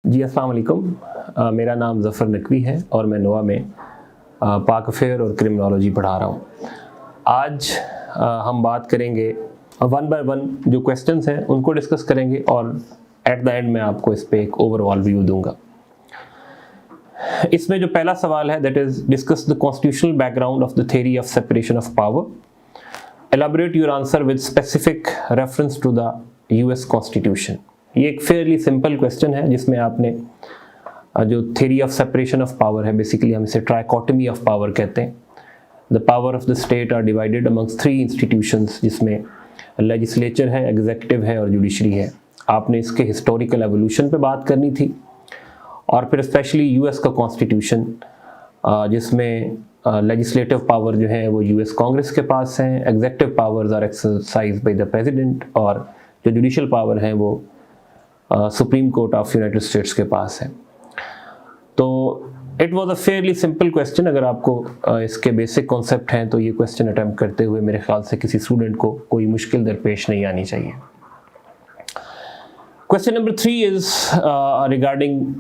जी अस्सलाम वालेकुम। मेरा नाम ज़फ़र नकवी है और मैं नोआ में पाक अफेयर और क्रिमिनोलॉजी पढ़ा रहा हूँ। आज हम बात करेंगे वन बाय वन जो क्वेश्चंस हैं उनको डिस्कस करेंगे और एट द एंड मैं आपको इस पे एक ओवरऑल व्यू दूंगा। इसमें जो पहला सवाल है that is discuss the constitutional background of the theory of separation of power. Elaborate your answer with specific reference to the US constitution. ये एक फेयरली सिंपल क्वेश्चन है जिसमें आपने जो theory of separation of power है, basically हम इसे trichotomy of power कहते हैं। The power of the state are divided amongst three institutions, जिसमें लेजिस्लेचर है, एग्जीक्यूटिव है और जुडिशरी है। आपने इसके हिस्टोरिकल एवोल्यूशन पे बात करनी थी और फिर स्पेशली यूएस का कॉन्स्टिट्यूशन जिसमें लेजिस्लेटिव पावर जो है वो यूएस कांग्रेस के पास है, executive powers are exercised by the president और जो जुडिशियल पावर है वो Supreme Court of United States के पास है। तो it was a fairly simple question. अगर आपको इसके बेसिक कॉन्सेप्ट हैं तो ये क्वेश्चन अटेम्प्ट करते हुए मेरे ख्याल से किसी स्टूडेंट को कोई मुश्किल दरपेश नहीं आनी चाहिए। Question number 3 is regarding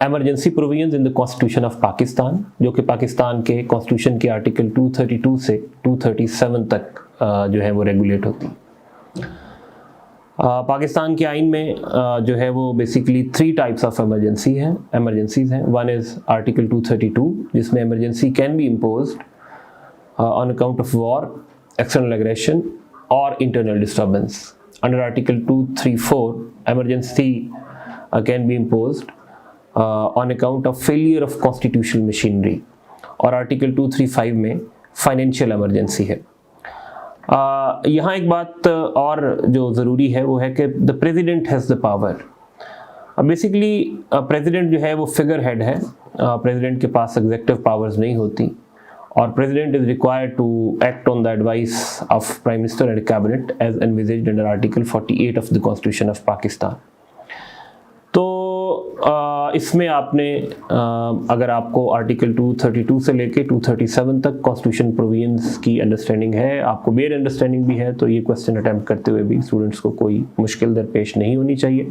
emergency provisions in the constitution of Pakistan, जो कि पाकिस्तान के कॉन्स्टिट्यूशन के आर्टिकल 232 से 237 तक जो है वो रेगुलेट होती है। पाकिस्तान के आइन में जो है वो बेसिकली 3 टाइप्स ऑफ एमरजेंसीज हैं। वन इज़ आर्टिकल 232 जिसमें emergency can be imposed on account of war, external aggression और internal disturbance. Under article 234 emergency can be imposed on account of failure of constitutional machinery और article 235 में financial emergency है। यहाँ एक बात और जो ज़रूरी है वो है कि the president has the power. Basically president जो है वो फिगर हेड है, प्रेसिडेंट के पास एग्जीक्यूटिव पावर्स नहीं होती और president is required to act on the advice of prime minister and cabinet as envisaged under article 48 of the constitution of Pakistan. तो इसमें आपने अगर आपको आर्टिकल 232 से लेके 237 तक कॉन्स्टिट्यूशन प्रोविजंस की अंडरस्टैंडिंग है, आपको बेयर अंडरस्टैंडिंग भी है, तो ये क्वेश्चन अटैम्प्ट करते हुए भी स्टूडेंट्स को कोई मुश्किल दरपेश नहीं होनी चाहिए।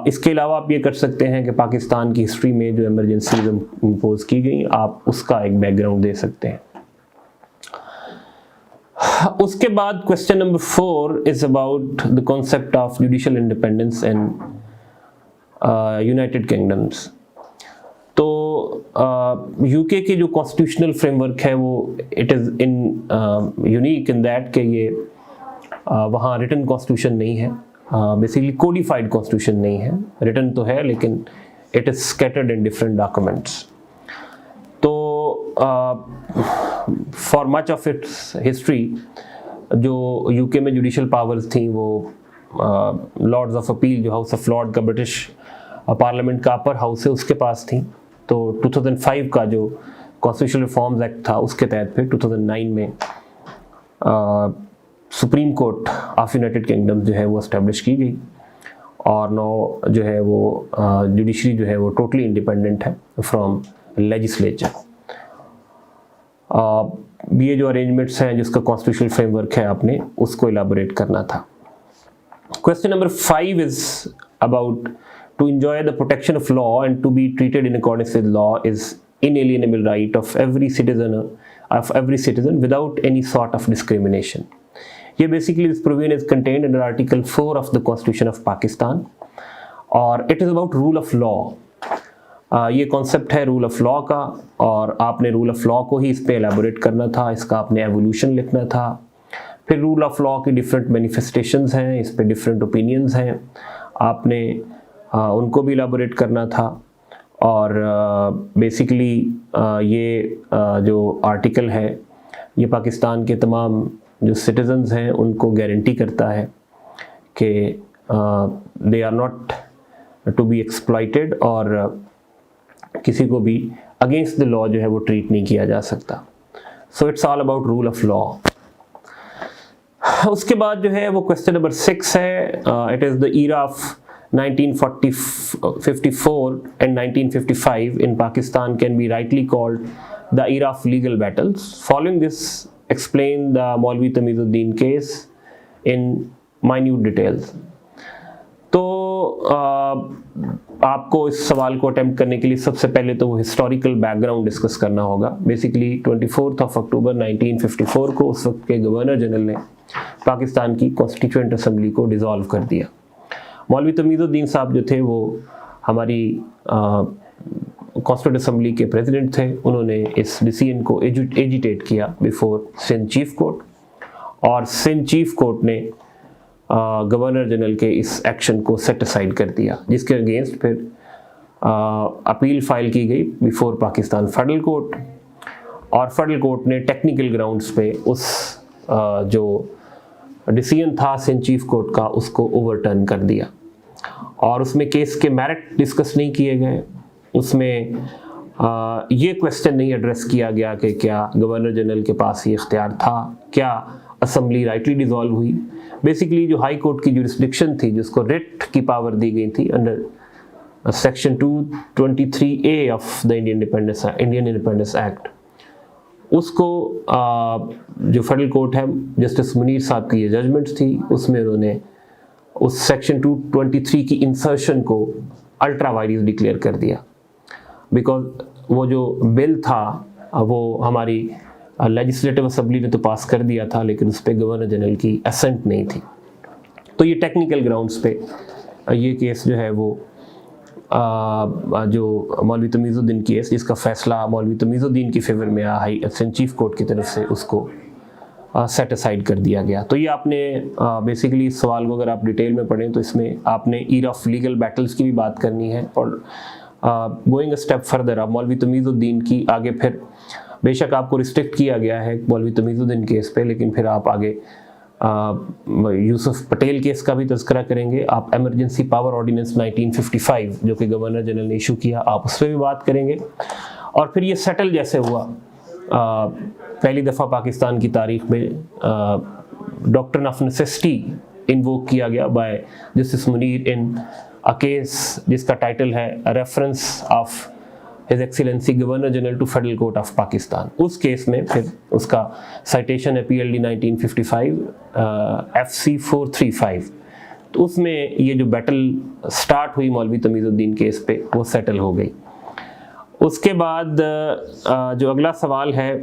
इसके अलावा आप ये कर सकते हैं कि पाकिस्तान की हिस्ट्री में जो एमरजेंसी इम्पोज की गई आप उसका एक बैकग्राउंड दे सकते हैं। उसके बाद question number 4 is about the concept of judicial independence and United kingdoms. तो यूके की जो कॉन्स्टिट्यूशनल फ्रेमवर्क है वो it is in unique in that कि ये वहाँ रिटन कॉन्स्टिट्यूशन नहीं है, बेसिकली कोडिफाइड कॉन्स्टिट्यूशन नहीं है। रिटन तो है लेकिन it is scattered in different documents. तो for much of its history जो यूके में जुडिशियल पावर्स थी वो लॉर्ड्स ऑफ अपील, जो हाउस ऑफ लॉर्ड का ब्रिटिश पार्लियामेंट का अपर हाउस है, उसके पास थी। तो 2005 का जो कॉन्स्टिट्यूशनल रिफॉर्म्स एक्ट था उसके तहत फिर 2009 में supreme Court of United kingdom जो है वो एस्टेब्लिश की गई और नो जो है वो जुडिशरी जो है वो टोटली इंडिपेंडेंट है फ्रॉम लेजिस्लेचर। ये जो अरेंजमेंट्स हैं जिसका कॉन्स्टिट्यूशनल फ्रेमवर्क है आपने उसको इलाबोरेट करना था। Question number 5 is about to enjoy the protection of law and to be treated in accordance with law is inalienable right of every citizen without any sort of discrimination. ये basically this provision is contained under Article 4 of the Constitution of Pakistan और it is about rule of law. ये concept है rule of law का और आपने rule of law को ही इस पे एलाबोरेट करना था, इसका आपने एवोल्यूशन लिखना था। फिर रूल ऑफ लॉ की डिफरेंट मैनिफेस्टेशंस हैं, इस पे डिफरेंट ओपिनियंस हैं, आपने उनको भी इलाबोरेट करना था। और बेसिकली ये जो आर्टिकल है ये पाकिस्तान के तमाम जो सिटीजन्स हैं उनको गारंटी करता है कि they are not to be exploited और किसी को भी अगेंस्ट द लॉ जो है वो ट्रीट नहीं किया जा सकता। So it's all about rule of law. उसके बाद जो है वो क्वेश्चन नंबर 6 है। It is the era of 1954 and 1955 in Pakistan can be rightly called the era of legal battles. Following this, explain the Maulvi Tamizuddin case in minute details. तो आपको इस सवाल को अटेम्प्ट करने के लिए सबसे पहले तो वो हिस्टोरिकल बैकग्राउंड डिस्कस करना होगा। बेसिकली 24 अक्टूबर 1954 को उस वक्त के गवर्नर जनरल ने पाकिस्तान की कॉन्स्टिट्यूएंट असेंबली को डिसॉल्व कर दिया। मौलवी तमीज़ुद्दीन साहब जो थे वो हमारी कॉन्स्टिट्यूएंट असेंबली के प्रेसिडेंट थे। उन्होंने इस डिसीजन को एजिटेट किया बिफोर सिंध चीफ कोर्ट, और सिंध चीफ कोर्ट ने गवर्नर जनरल के इस एक्शन को सेट असाइड कर दिया, जिसके अगेंस्ट फिर अपील फाइल की गई बिफोर पाकिस्तान फेडरल कोर्ट, और फेडरल कोर्ट ने टेक्निकल ग्राउंड्स पे उस जो डिसीजन था सिंध चीफ कोर्ट का उसको ओवरटर्न कर दिया। और उसमें केस के मेरिट डिस्कस नहीं किए गए, उसमें ये क्वेश्चन नहीं एड्रेस किया गया कि क्या गवर्नर जनरल के पास ये इख्तियार था, क्या असेंबली राइटली डिसॉल्व हुई। बेसिकली जो हाई कोर्ट की जुरिस्डिक्शन थी, जिसको रिट की पावर दी गई थी under section 223A of the Indian independence act, उसको जो फेडरल कोर्ट है, जस्टिस मुनीर साहब की ये जजमेंट थी, उसमें उन्होंने उस सेक्शन 223 की इंसर्शन को अल्ट्रा वायरिस डिक्लेयर कर दिया। बिकॉज वो जो बिल था वो हमारी लेजिस्लेटिव असेंबली ने तो पास कर दिया था, लेकिन उस पर गवर्नर जनरल की असेंट नहीं थी। तो ये टेक्निकल ग्राउंड्स पे ये केस जो है वो जो मौलवी तमीज़ुद्दीन केस, जिसका फैसला मौलवी तमीज़ुद्दीन की फेवर में आया हाई सिंध चीफ कोर्ट की तरफ से, उसको सेट असाइड कर दिया गया। तो ये आपने बेसिकली इस सवाल को अगर आप डिटेल में पढ़ें तो इसमें आपने ईरा ऑफ लीगल बैटल्स की भी बात करनी है, और गोइंग अ स्टेप फर्दर आप मौलवी तमीज़ुद्दीन की आगे फिर बेशक आपको रिस्ट्रिक्ट किया गया है मौलवी तमीज़ुद्दीन केस पे, लेकिन फिर आप आगे यूसुफ पटेल केस का भी तज़किरा करेंगे। आप एमरजेंसी पावर ऑर्डिनेंस 1955 जो कि गवर्नर जनरल ने इशू किया, आप उस पर भी बात करेंगे। और फिर ये सेटल जैसे हुआ, पहली दफ़ा पाकिस्तान की तारीख में डॉक्ट्रिन ऑफ नेसेसिटी इन्वोक किया गया by Justice Munir in a case जिसका टाइटल है reference of his excellency governor general to federal court of Pakistan. उस केस में फिर उसका साइटेशन है PLD 1955 FC 435। तो उसमें ये जो बैटल स्टार्ट हुई मौलवी तमीज़ुद्दीन केस पे, वो सेटल हो गई। उसके बाद जो अगला सवाल है,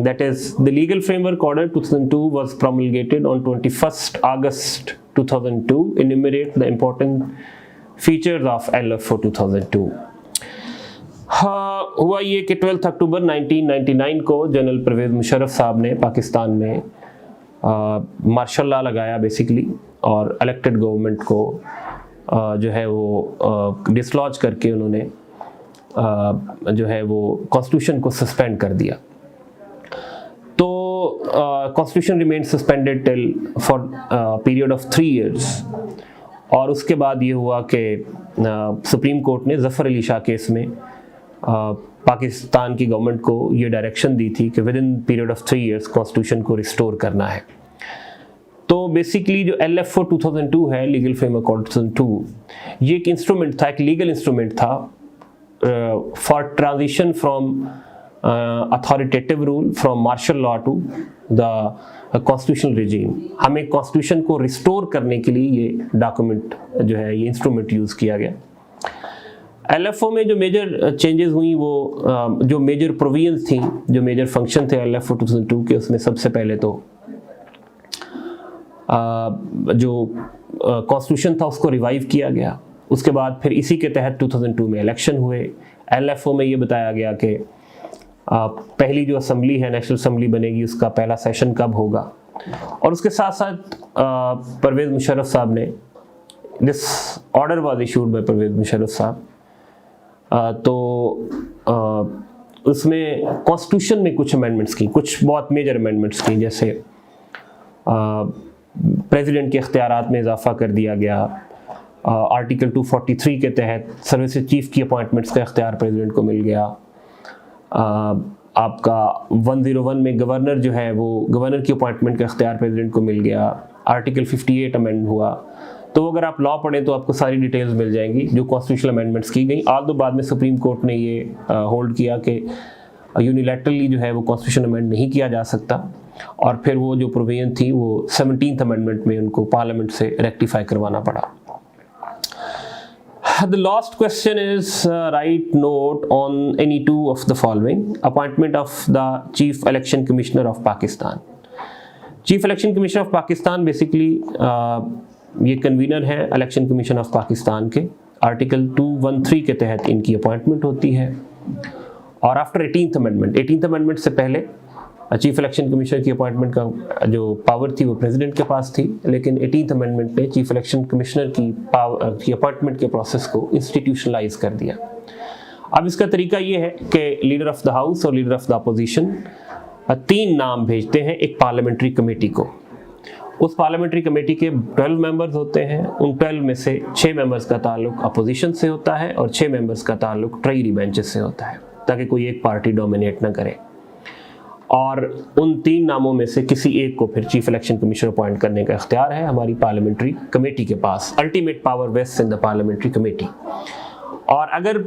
that is the legal framework order 2002 was promulgated on 21 August 2002 enumerate the important features of LFO 2002। हुआ ये कि 12 अक्टूबर 1999 को जनरल परवेज़ मुशर्रफ साहब ने पाकिस्तान में मार्शल लॉ लगाया बेसिकली, और इलेक्टेड गवर्नमेंट को जो है वो डिसलॉज करके उन्होंने जो है वो कॉन्स्टिट्यूशन को सस्पेंड कर दिया। तो constitution remain suspended till for period of 3 years। और उसके बाद ये हुआ कि सुप्रीम कोर्ट ने ज़फ़र अली शाह केस में पाकिस्तान की गवर्नमेंट को ये डायरेक्शन दी थी कि with in period of 3 years constitution को रिस्टोर करना है। तो बेसिकली जो LFO 2002 है, लीगल फ्रेमवर्क ऑर्डर 2002, ये एक इंस्ट्रूमेंट था, एक लीगल इंस्ट्रूमेंट था for transition from authoritative rule from martial law to the constitutional regime. हमें कॉन्स्टिट्यूशन को रिस्टोर करने के लिए ये डॉक्यूमेंट जो है, ये इंस्ट्रूमेंट यूज़ किया गया। LFO में जो मेजर चेंजेस हुई, वो जो मेजर प्रोविजंस थी, जो मेजर फंक्शन थे LFO 2002 के, उसमें सबसे पहले तो जो कॉन्स्टिट्यूशन था उसको रिवाइव किया गया। उसके बाद फिर इसी के तहत 2002 में इलेक्शन हुए। LFO में ये बताया गया कि पहली जो असेंबली है, नेशनल असेंबली बनेगी, उसका पहला सेशन कब होगा। और उसके साथ साथ परवेज़ मुशर्रफ साहब ने, this order was issued by Pervez Musharraf साहब, तो उसमें कॉन्स्टिट्यूशन में कुछ अमेंडमेंट्स की, कुछ बहुत मेजर अमेंडमेंट्स की, जैसे प्रेसिडेंट के इख्तियारात में इजाफा कर दिया गया। आर्टिकल 243 के तहत सर्विस चीफ की अपॉइंटमेंट्स का इख्तियार प्रेसिडेंट को मिल गया। आपका 101 में गवर्नर जो है वो गवर्नर की अपॉइंटमेंट का इख्तियार प्रेसिडेंट को मिल गया। आर्टिकल 58 अमेंड हुआ। तो अगर आप लॉ पढ़ें तो आपको सारी डिटेल्स मिल जाएंगी जो कॉन्स्टिट्यूशनल अमेंडमेंट्स की गई। आल्दो बाद में सुप्रीम कोर्ट ने ये होल्ड किया कि यूनिलैटरली जो है वो कॉन्स्टिट्यूशन अमेंड नहीं किया जा सकता, और फिर वो जो प्रोविजन थी वो 17th अमेंडमेंट में उनको पार्लियामेंट से रेक्टिफाई करवाना पड़ा। The last question is write note on any two of the following. Appointment of the Chief Election Commissioner of Pakistan. Chief Election Commissioner of Pakistan basically ये convener है election commission of Pakistan के। Article 213 के तहत इनकी appointment होती है और after 18th amendment से पहले चीफ इलेक्शन कमिश्नर की अपॉइंटमेंट का जो पावर थी वो प्रेसिडेंट के पास थी, लेकिन 18th अमेंडमेंट ने चीफ इलेक्शन कमिश्नर की अपॉइंटमेंट के प्रोसेस को इंस्टीट्यूशनलाइज कर दिया। अब इसका तरीका ये है कि लीडर ऑफ द हाउस और लीडर ऑफ द अपोजिशन 3 नाम भेजते हैं एक पार्लियामेंट्री कमेटी को। उस पार्लियामेंट्री कमेटी के 12 मेंबर्स होते हैं। उन 12 में से 6 मेंबर्स का ताल्लुक अपोजिशन से होता है और 6 मेंबर्स का ताल्लुक ट्रायरी बेंचेस से होता है, ताकि कोई एक पार्टी डोमिनेट ना करे। और उन 3 नामों में से किसी एक को फिर चीफ इलेक्शन कमिश्नर अपॉइंट करने का इख्तियार है हमारी पार्लियामेंट्री कमेटी के पास। Ultimate power vests in the parliamentary committee. और अगर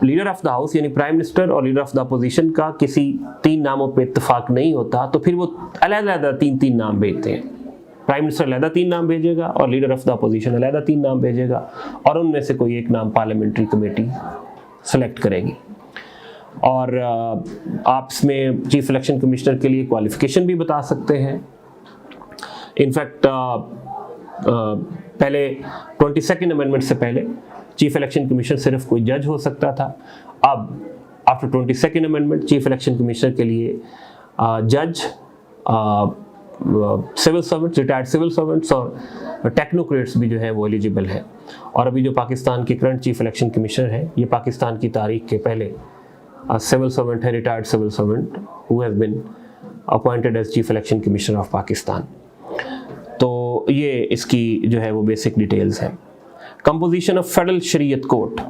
लीडर ऑफ द हाउस यानी प्राइम मिनिस्टर और लीडर ऑफ द अपोजिशन का किसी 3 नामों पे इत्तेफाक नहीं होता तो फिर वो अलग-अलग 3 नाम भेजते हैं। प्राइम मिनिस्टर अलग 3 नाम भेजेगा और लीडर ऑफ द अपोजिशन अलग 3 नाम भेजेगा और उनमें से कोई एक नाम पार्लियामेंट्री कमेटी सेलेक्ट करेगी। और आप इसमें चीफ इलेक्शन कमिश्नर के लिए क्वालिफिकेशन भी बता सकते हैं। इनफैक्ट पहले 22nd अमेंडमेंट से पहले चीफ इलेक्शन कमिश्नर सिर्फ कोई जज हो सकता था। अब after 22nd amendment chief election commissioner के लिए जज, civil servants, retired civil servants और टेक्नोक्रेट्स भी जो है वो एलिजिबल है। और अभी जो पाकिस्तान के करंट चीफ इलेक्शन कमिश्नर है ये पाकिस्तान की तारीख के पहले सिविल सर्वेंट है, retired civil servant who have been appointed as chief election commissioner of Pakistan. तो ये इसकी जो है वो बेसिक डिटेल्स हैं। Composition of Federal Shariat Court.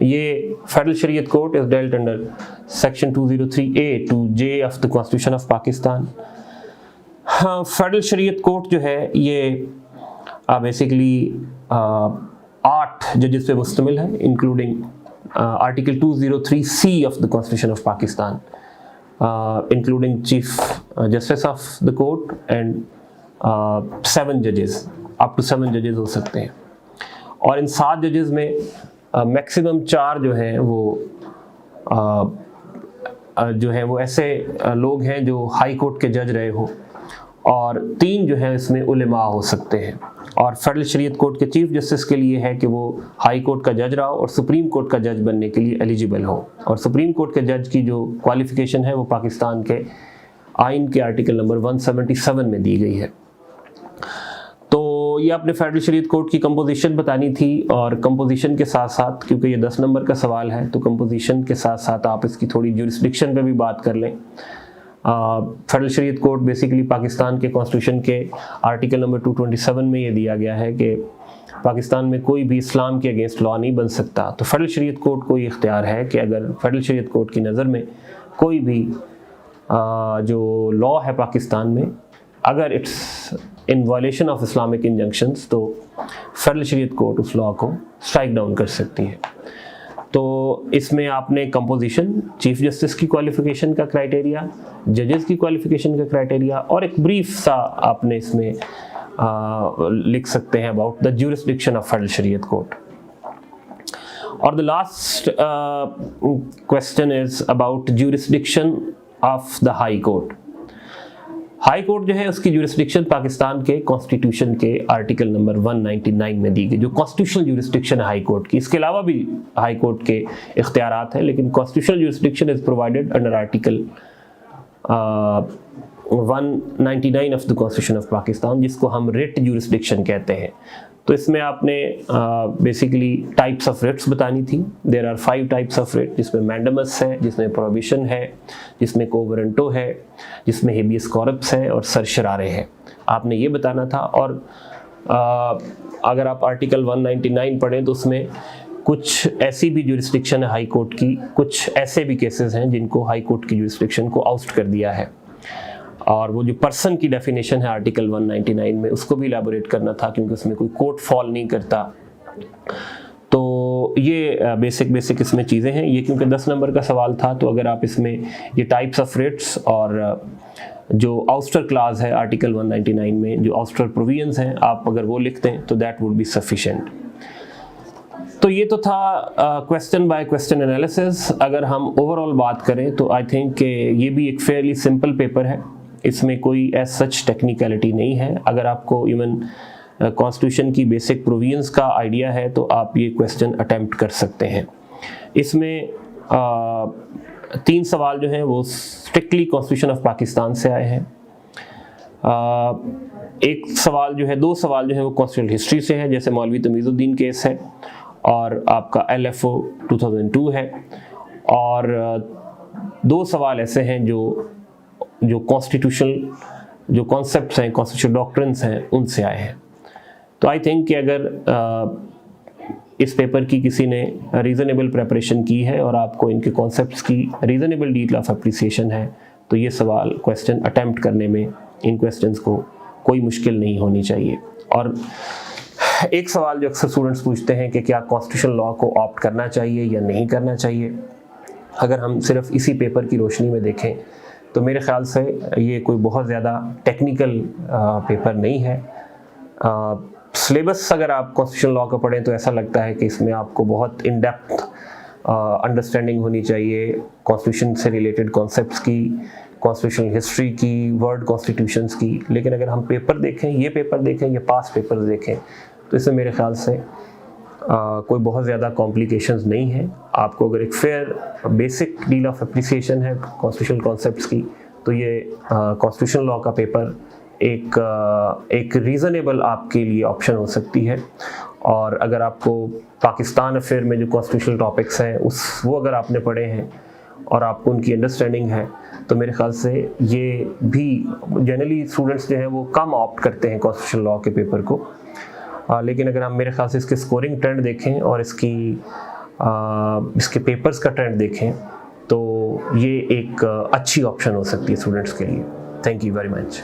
ये Federal Shariat Court is dealt under section 203A to J of the constitution of Pakistan. हाँ, Federal Shariat court जो है ये बेसिकली 8 जजेस पे मुश्तमिल है, including Article 203C of the Constitution of Pakistan, including Chief Justice of the court and 7 judges, up to 7 judges हो सकते हैं। और इन 7 जजेस में मैक्सिमम 4 जो हैं वो ऐसे लोग हैं जो हाई कोर्ट के जज रहे हो और 3 जो है इसमें उलेमा हो सकते हैं। और फेडरल शरीयत कोर्ट के चीफ जस्टिस के लिए है कि वो हाई कोर्ट का जज रहा हो और सुप्रीम कोर्ट का जज बनने के लिए एलिजिबल हो। और सुप्रीम कोर्ट के जज की जो क्वालिफिकेशन है वो पाकिस्तान के आइन के आर्टिकल नंबर 177 में दी गई है। तो ये आपने फेडरल शरीयत कोर्ट की कंपोजिशन बतानी थी। और कंपोजिशन के साथ साथ, क्योंकि ये 10 नंबर का सवाल है, तो कंपोजिशन के साथ साथ आप इसकी थोड़ी ज्यूरिसडिक्शन पे भी बात कर लें। Federal Shariat court basically Pakistan के कॉन्स्टिट्यूशन के आर्टिकल नंबर 227 में ये दिया गया है कि पाकिस्तान में कोई भी इस्लाम के अगेंस्ट लॉ नहीं बन सकता। तो फेडरल शरीयत कोर्ट को ये इख्तियार है कि अगर फेडरल शरीयत कोर्ट की नज़र में कोई भी जो लॉ है पाकिस्तान में, अगर it's in violation of Islamic injunctions, तो फेडरल शरीयत कोर्ट उस लॉ को स्ट्राइक डाउन कर सकती है। तो इसमें आपने कंपोजिशन, चीफ जस्टिस की क्वालिफिकेशन का क्राइटेरिया, जजेस की क्वालिफिकेशन का क्राइटेरिया और एक ब्रीफ सा आपने इसमें लिख सकते हैं about the jurisdiction of Federal Shariat court. और the last question is about jurisdiction of the high court. High court जो है उसकी ज्यूरिसडिक्शन पाकिस्तान के कॉन्स्टिट्यूशन के आर्टिकल नंबर 199 में दी गई, जो कॉन्स्टिट्यूशनल ज्यूरिसडिक्शन है हाई कोर्ट की। इसके अलावा भी हाई कोर्ट के इख्तियारात हैं, लेकिन constitutional jurisdiction is provided under article 199 of the constitution of Pakistan, जिसको हम रिट ज्यूरिसडिक्शन कहते हैं। तो इसमें आपने बेसिकली टाइप्स ऑफ रिट्स बतानी थी। There are 5 types of writ, जिसमें मैंडमस है, जिसमें प्रोहिबिशन है, जिसमें कोवरेंटो है, जिसमें हेबियस कॉर्पस है और सरशरारे है। आपने ये बताना था। और अगर आप आर्टिकल 199 पढ़ें तो उसमें कुछ ऐसी भी ज्यूरिसडिक्शन है हाई कोर्ट की, कुछ ऐसे भी केसेस हैं जिनको हाई कोर्ट की ज्यूरिसडिक्शन को आउस्ट कर दिया है। और वो जो पर्सन की डेफिनेशन है आर्टिकल 199 में, उसको भी इलैबोरेट करना था, क्योंकि उसमें कोई कोर्ट फॉल नहीं करता। तो ये बेसिक इसमें चीज़ें हैं। ये क्योंकि 10 नंबर का सवाल था, तो अगर आप इसमें ये टाइप्स ऑफ रिट्स और जो आउस्टर क्लाज है आर्टिकल 199 में, जो आउस्टर प्रोविजंस हैं, आप अगर वो लिखते हैं तो दैट वुड बी सफिशिएंट। तो ये तो था क्वेश्चन बाय क्वेश्चन एनालिसिस। अगर हम ओवरऑल बात करें तो आई थिंक ये भी एक फेयरली सिंपल पेपर है, इसमें कोई एज सच टेक्निकलिटी नहीं है। अगर आपको इवन कॉन्स्टिट्यूशन की बेसिक प्रोविजंस का आइडिया है तो आप ये क्वेश्चन अटेम्प्ट कर सकते हैं। इसमें 3 सवाल जो हैं वो स्ट्रिक्टली कॉन्स्टिट्यूशन ऑफ पाकिस्तान से आए हैं। एक सवाल जो है 2 सवाल जो है वो कॉन्स्टिट्यूशनल हिस्ट्री से है, जैसे मौलवी तमीज़ुद्दीन केस है, और आपका LFO 2002 है, और 2 सवाल ऐसे हैं जो कॉन्स्टिट्यूशनल जो कॉन्सेप्ट्स हैं, कॉन्स्टिट्यूशनल डॉक्ट्रिन्स हैं, उनसे आए हैं। तो आई थिंक कि अगर इस पेपर की किसी ने रीज़नेबल प्रेपरेशन की है और आपको इनके कॉन्सेप्ट्स की रीज़नेबल डिटेल ऑफ एप्रिसिएशन है तो ये सवाल क्वेश्चन अटेम्प्ट करने में इन क्वेश्चंस को कोई मुश्किल नहीं होनी चाहिए। और एक सवाल जो अक्सर स्टूडेंट्स पूछते हैं कि क्या कॉन्स्टिट्यूशनल लॉ को ऑप्ट करना चाहिए या नहीं करना चाहिए, अगर हम सिर्फ इसी पेपर की रोशनी में देखें तो मेरे ख्याल से ये कोई बहुत ज़्यादा टेक्निकल पेपर नहीं है। सिलेबस अगर आप कॉन्स्टिट्यूशनल लॉ का पढ़ें तो ऐसा लगता है कि इसमें आपको बहुत इन डेप्थ अंडरस्टैंडिंग होनी चाहिए कॉन्स्टिट्यूशन से रिलेटेड कॉन्सेप्ट्स की, कॉन्स्टिट्यूशनल हिस्ट्री की, वर्ड कॉन्स्टिट्यूशंस की। लेकिन अगर हम पेपर देखें, ये पेपर देखें या पास्ट पेपर देखें तो इसमें मेरे ख्याल से कोई बहुत ज़्यादा कॉम्प्लिकेशंस नहीं है। आपको अगर एक fair basic deal of appreciation है कॉन्स्टिट्यूशनल कॉन्सेप्ट्स की तो ये कॉन्स्टिट्यूशनल लॉ का पेपर एक रीज़नेबल आपके लिए ऑप्शन हो सकती है। और अगर आपको पाकिस्तान अफेयर में जो कॉन्स्टिट्यूशनल टॉपिक्स हैं वो अगर आपने पढ़े हैं और आपको उनकी अंडरस्टैंडिंग है तो मेरे ख्याल से ये भी जनरली स्टूडेंट्स जो हैं वो कम ऑप्ट करते हैं कॉन्स्टिट्यूशनल लॉ के पेपर को। लेकिन अगर हम मेरे ख्याल से इसके स्कोरिंग ट्रेंड देखें और इसके पेपर्स का ट्रेंड देखें तो ये एक अच्छी ऑप्शन हो सकती है स्टूडेंट्स के लिए। Thank you very much.